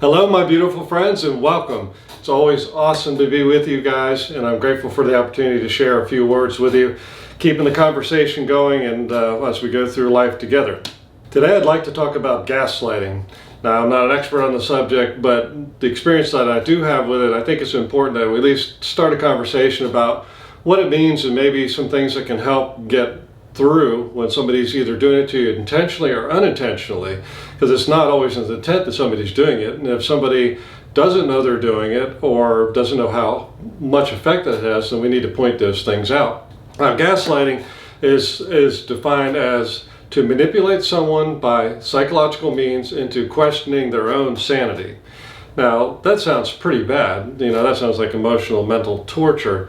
Hello, my beautiful friends, and welcome. It's always awesome to be with you guys, and I'm grateful for the opportunity to share a few words with you, keeping the conversation going and as we go through life together. Today I'd like to talk about gaslighting. Now, I'm not an expert on the subject, but the experience that I do have with it, I think it's important that we at least start a conversation about what it means and maybe some things that can help get through when somebody's either doing it to you intentionally or unintentionally, because it's not always an intent that somebody's doing it. And if somebody doesn't know they're doing it or doesn't know how much effect that has, then we need to point those things out. Now, gaslighting is defined as to manipulate someone by psychological means into questioning their own sanity. Now, that sounds pretty bad. That sounds like emotional, mental torture.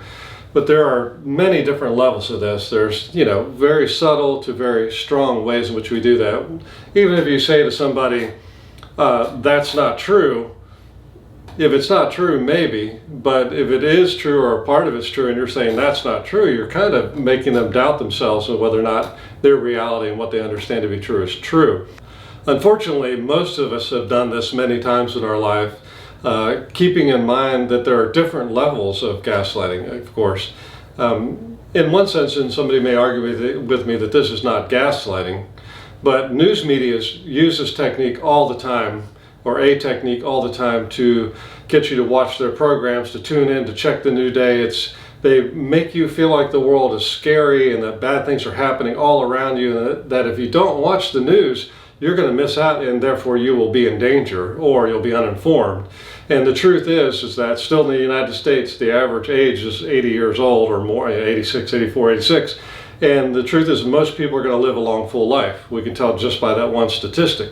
But there are many different levels of this. There's, very subtle to very strong ways in which we do that. Even if you say to somebody, that's not true, if it's not true, maybe, but if it is true or a part of it's true and you're saying that's not true, you're kind of making them doubt themselves and whether or not their reality and what they understand to be true is true. Unfortunately, most of us have done this many times in our life. Keeping in mind that there are different levels of gaslighting, of course. In one sense, and somebody may argue with me that this is not gaslighting, but news media use this technique all the time, or a technique all the time, to get you to watch their programs, to tune in, to check the new day. They make you feel like the world is scary and that bad things are happening all around you, and that if you don't watch the news, you're going to miss out, and therefore you will be in danger or you'll be uninformed. And the truth is that still in the United States, the average age is 80 years old or more, 86, 84, 86. And the truth is most people are going to live a long, full life. We can tell just by that one statistic.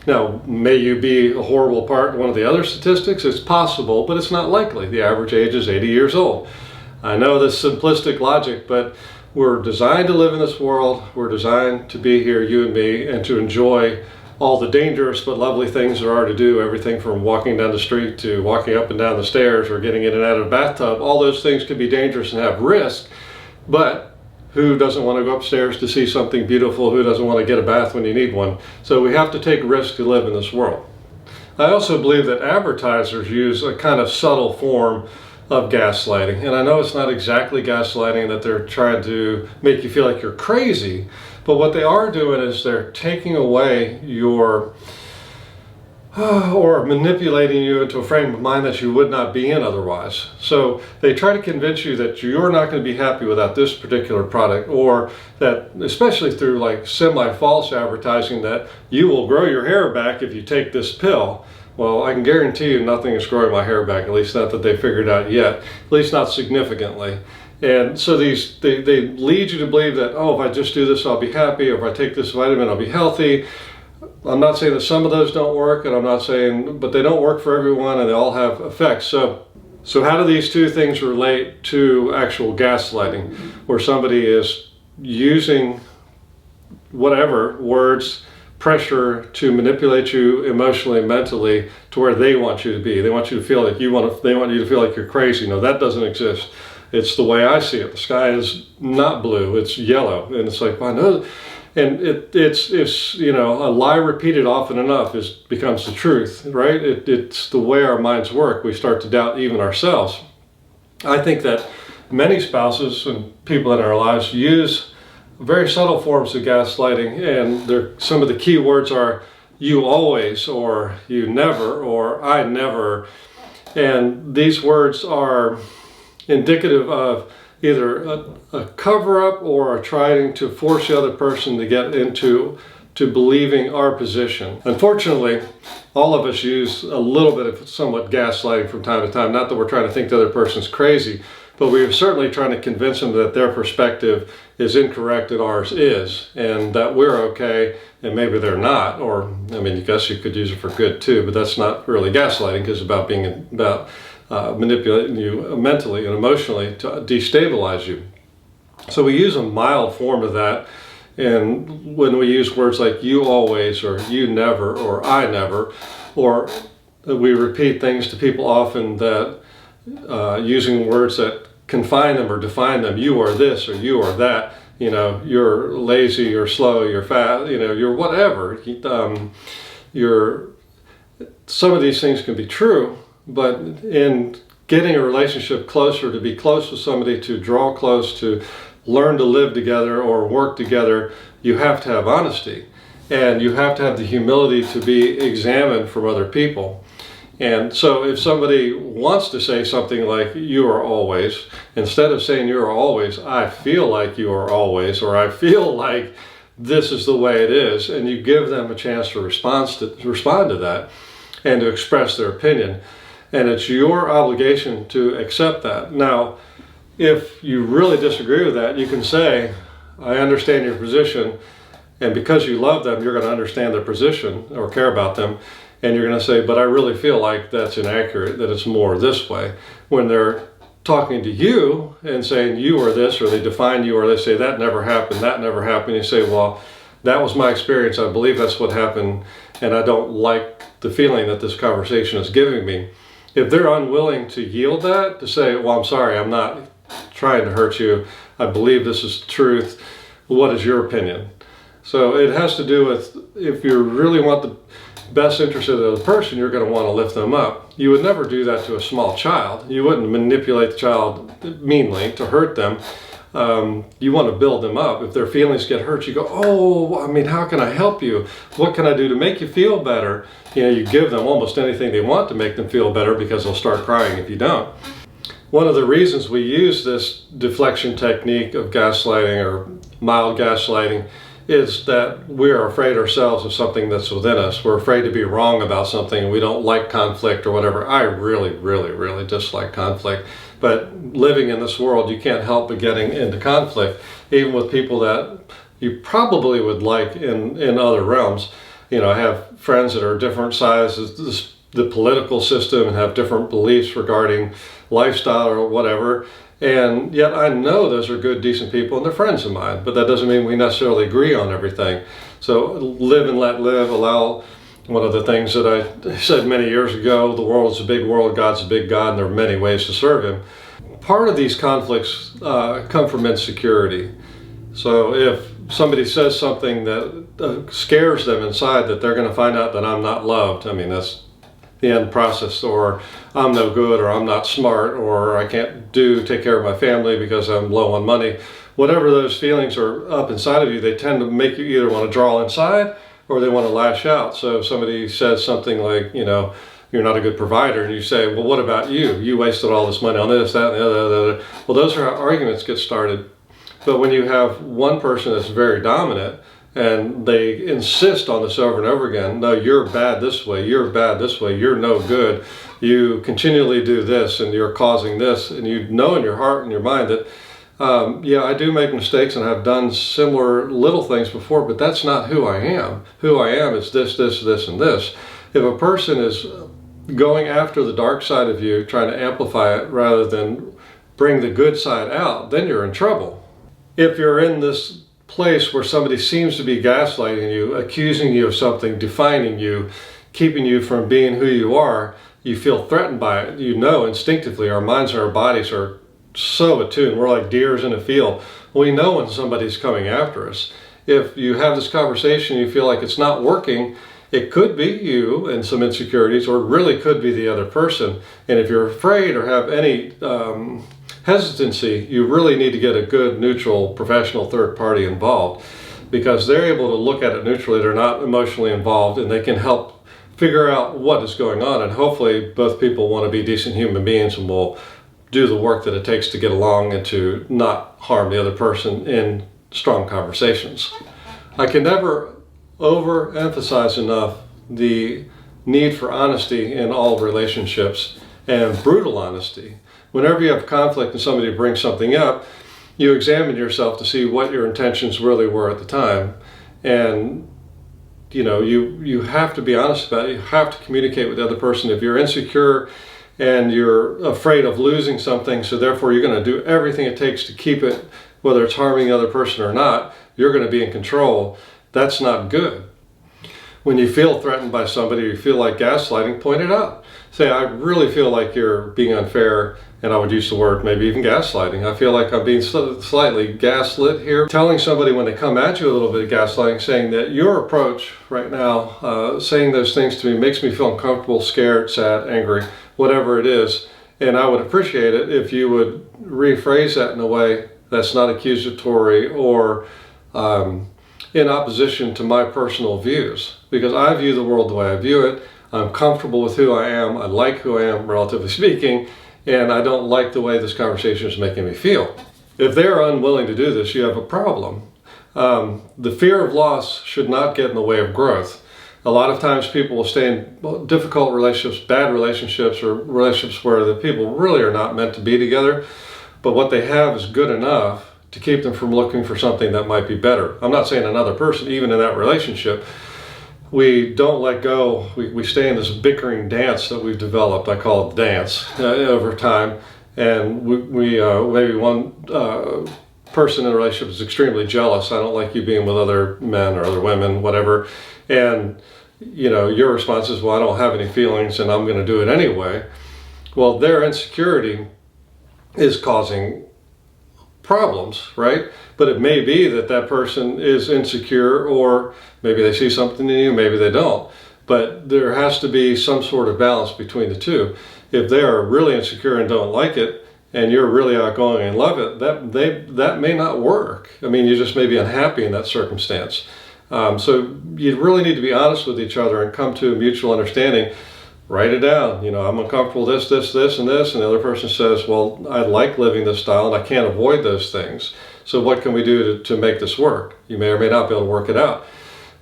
Now, may you be a horrible part in one of the other statistics? It's possible, but it's not likely. The average age is 80 years old. I know this simplistic logic, but we're designed to live in this world. We're designed to be here, you and me, and to enjoy all the dangerous but lovely things there are to do. Everything from walking down the street to walking up and down the stairs or getting in and out of a bathtub. All those things can be dangerous and have risk, but who doesn't want to go upstairs to see something beautiful? Who doesn't want to get a bath when you need one? So we have to take risks to live in this world. I also believe that advertisers use a kind of subtle form of gaslighting. And I know it's not exactly gaslighting, that they're trying to make you feel like you're crazy, but what they are doing is they're taking away your, or manipulating you into a frame of mind that you would not be in otherwise. So they try to convince you that you're not going to be happy without this particular product, or that, especially through like semi-false advertising, that you will grow your hair back if you take this pill. Well, I can guarantee you nothing is growing my hair back, at least not that they figured out yet, at least not significantly. And so they lead you to believe that, oh, if I just do this, I'll be happy, or if I take this vitamin, I'll be healthy. I'm not saying that some of those don't work, and I'm not saying, but they don't work for everyone, and they all have effects. So how do these two things relate to actual gaslighting, where somebody is using whatever words, pressure to manipulate you emotionally and mentally to where they want you to be? They want you to feel like they want you to feel like you're crazy. No, that doesn't exist. It's the way I see it. The sky is not blue, it's yellow. And it's like, well, I know. And it's a lie repeated often enough becomes the truth, right? It's the way our minds work. We start to doubt even ourselves. I think that many spouses and people in our lives use very subtle forms of gaslighting, and some of the key words are you always, or you never, or I never. And these words are indicative of either a cover-up or trying to force the other person to get into believing our position. Unfortunately, all of us use a little bit of somewhat gaslighting from time to time. Not that we're trying to think the other person's crazy, but we're certainly trying to convince them that their perspective is incorrect and ours is, and that we're okay and maybe they're not. Or, I mean, I guess you could use it for good too, but that's not really gaslighting, because it's about manipulating you mentally and emotionally to destabilize you. So we use a mild form of that, and when we use words like you always, or you never, or I never, or we repeat things to people often that using words that confine them or define them. You are this or you are that. You're lazy, you're slow, you're fat, you're whatever. some of these things can be true, but in getting a relationship closer, to be close with somebody, to draw close, to learn to live together or work together, you have to have honesty. And you have to have the humility to be examined from other people. And so if somebody wants to say something like, you are always, instead of saying you are always, I feel like you are always, or I feel like this is the way it is, and you give them a chance to respond to that and to express their opinion. And it's your obligation to accept that. Now, if you really disagree with that, you can say, I understand your position, and because you love them, you're going to understand their position or care about them, and you're going to say, but I really feel like that's inaccurate, that it's more this way. When they're talking to you and saying you are this, or they define you, or they say that never happened, you say, well, that was my experience, I believe that's what happened, and I don't like the feeling that this conversation is giving me. If they're unwilling to yield that, to say, well, I'm sorry, I'm not trying to hurt you, I believe this is truth, what is your opinion? So it has to do with, if you really want the best interest of the other person, you're going to want to lift them up. You would never do that to a small child. You wouldn't manipulate the child meanly to hurt them. You want to build them up. If their feelings get hurt, you go, oh, I mean, how can I help you? What can I do to make you feel better? You know, you give them almost anything they want to make them feel better, because they'll start crying if you don't. One of the reasons we use this deflection technique of gaslighting, or mild gaslighting, is that we are afraid ourselves of something that's within us. We're afraid to be wrong about something, and we don't like conflict or whatever. I really dislike conflict. But living in this world, you can't help but getting into conflict, even with people that you probably would like in other realms. You know, I have friends that are different sizes, the political system, and have different beliefs regarding lifestyle or whatever. And yet I know those are good, decent people, and they're friends of mine. But that doesn't mean we necessarily agree on everything. So live and let live. Allow, one of the things that I said many years ago, the world's a big world, God's a big God, and there are many ways to serve Him. Part of these conflicts come from insecurity. So if somebody says something that scares them inside, that they're going to find out that I'm not loved, I mean, that's the end process, or I'm no good, or I'm not smart, or I can't take care of my family because I'm low on money. Whatever those feelings are up inside of you, they tend to make you either want to draw inside or they want to lash out. So if somebody says something like, you know, you're not a good provider, and you say, well, what about you? You wasted all this money on this, that, and the other. Well, those are how arguments get started. But when you have one person that's very dominant, and they insist on this over and over again, no, you're bad this way, you're bad this way, you're no good, you continually do this, and you're causing this, and you know in your heart and your mind that, yeah, I do make mistakes, and I've done similar little things before, but that's not who I am. Who I am is this, this, this, and this. If a person is going after the dark side of you, trying to amplify it rather than bring the good side out, then you're in trouble. If you're in this place where somebody seems to be gaslighting you, accusing you of something, defining you, keeping you from being who you are, you feel threatened by it. You know instinctively, our minds and our bodies are so attuned. We're like deers in a field. We know when somebody's coming after us. If you have this conversation, you feel like it's not working, it could be you and some insecurities, or it really could be the other person. And if you're afraid or have any hesitancy, you really need to get a good, neutral, professional third party involved, because they're able to look at it neutrally. They're not emotionally involved, and they can help figure out what is going on. And hopefully both people want to be decent human beings and will do the work that it takes to get along and to not harm the other person in strong conversations. I can never overemphasize enough the need for honesty in all relationships, and brutal honesty. Whenever you have conflict and somebody brings something up, you examine yourself to see what your intentions really were at the time. And you know, you have to be honest about it. You have to communicate with the other person. If you're insecure and you're afraid of losing something, so therefore you're going to do everything it takes to keep it, whether it's harming the other person or not, you're going to be in control. That's not good. When you feel threatened by somebody, or you feel like gaslighting, point it out. Say, I really feel like you're being unfair, and I would use the word maybe even gaslighting. I feel like I'm being slightly gaslit here. Telling somebody when they come at you a little bit of gaslighting, saying that your approach right now, saying those things to me makes me feel uncomfortable, scared, sad, angry, whatever it is. And I would appreciate it if you would rephrase that in a way that's not accusatory or in opposition to my personal views, because I view the world the way I view it. I'm comfortable with who I am. I like who I am, relatively speaking, and I don't like the way this conversation is making me feel. If they're unwilling to do this, you have a problem. The fear of loss should not get in the way of growth. A lot of times people will stay in difficult relationships, bad relationships, or relationships where the people really are not meant to be together, but what they have is good enough to keep them from looking for something that might be better. I'm not saying another person, even in that relationship. We don't let go. We stay in this bickering dance that we've developed. I call it dance over time. And maybe one person in a relationship is extremely jealous. I don't like you being with other men or other women, whatever. And your response is, well, I don't have any feelings and I'm going to do it anyway. Well, their insecurity is causing problems, right? But it may be that that person is insecure, or maybe they see something in you, maybe they don't. But there has to be some sort of balance between the two. If they are really insecure and don't like it, and you're really outgoing and love it, that may not work. I mean, you just may be unhappy in that circumstance. So you really need to be honest with each other and come to a mutual understanding. Write it down. I'm uncomfortable this, and this. And the other person says, well, I like living this style and I can't avoid those things. So what can we do to make this work? You may or may not be able to work it out.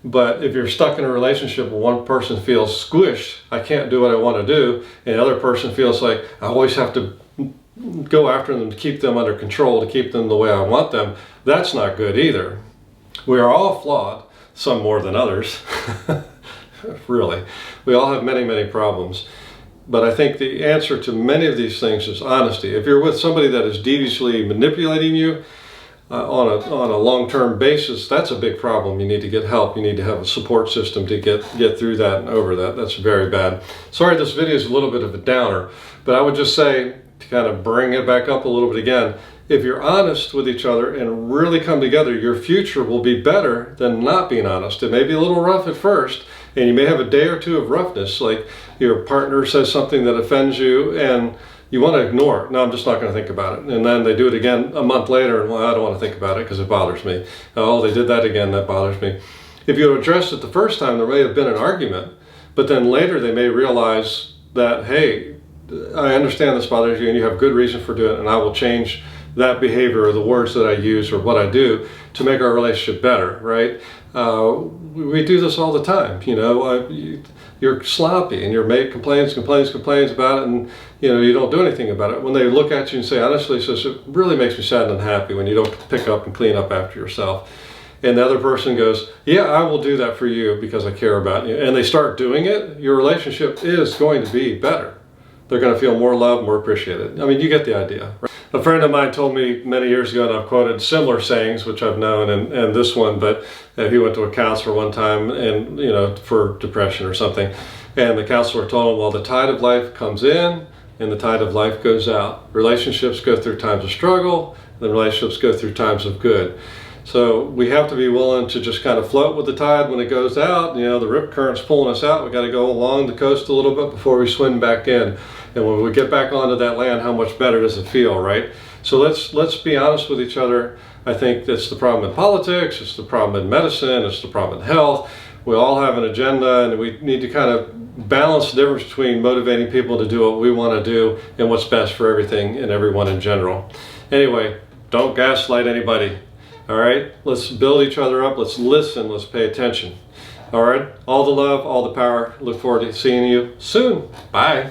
But if you're stuck in a relationship where one person feels squished, I can't do what I want to do, and the other person feels like I always have to go after them to keep them under control, to keep them the way I want them, that's not good either. We are all flawed, some more than others. Really. We all have many, many problems. But I think the answer to many of these things is honesty. If you're with somebody that is deviously manipulating you on a long-term basis, that's a big problem. You need to get help. You need to have a support system to get through that and over that. That's very bad. Sorry, this video is a little bit of a downer, but I would just say, to kind of bring it back up a little bit again, if you're honest with each other and really come together, your future will be better than not being honest. It may be a little rough at first, and you may have a day or two of roughness, like your partner says something that offends you and you want to ignore it. No, I'm just not going to think about it. And then they do it again a month later, and well, I don't want to think about it because it bothers me. Oh, they did that again, that bothers me. If you addressed it the first time, there may have been an argument, but then later they may realize that, hey, I understand this bothers you and you have good reason for doing it, and I will change that behavior or the words that I use or what I do to make our relationship better, right? We do this all the time. You're sloppy and your mate complains about it, and you don't do anything about it. When they look at you and say, honestly, says, it really makes me sad and unhappy when you don't pick up and clean up after yourself. And the other person goes, yeah, I will do that for you because I care about you. And they start doing it, your relationship is going to be better. They're going to feel more loved, more appreciated. I mean, you get the idea. Right? A friend of mine told me many years ago, and I've quoted similar sayings, which I've known, and this one, but he went to a counselor one time and, for depression or something. And the counselor told him, well, the tide of life comes in and the tide of life goes out. Relationships go through times of struggle, and relationships go through times of good. So we have to be willing to just kind of float with the tide when it goes out. The rip current's pulling us out. We got to go along the coast a little bit before we swim back in. And when we get back onto that land, how much better does it feel, right? So let's be honest with each other. I think that's the problem in politics. It's the problem in medicine. It's the problem in health. We all have an agenda, and we need to kind of balance the difference between motivating people to do what we want to do and what's best for everything and everyone in general. Anyway, don't gaslight anybody. All right, let's build each other up. Let's listen. Let's pay attention. All right, all the love, all the power. Look forward to seeing you soon. Bye.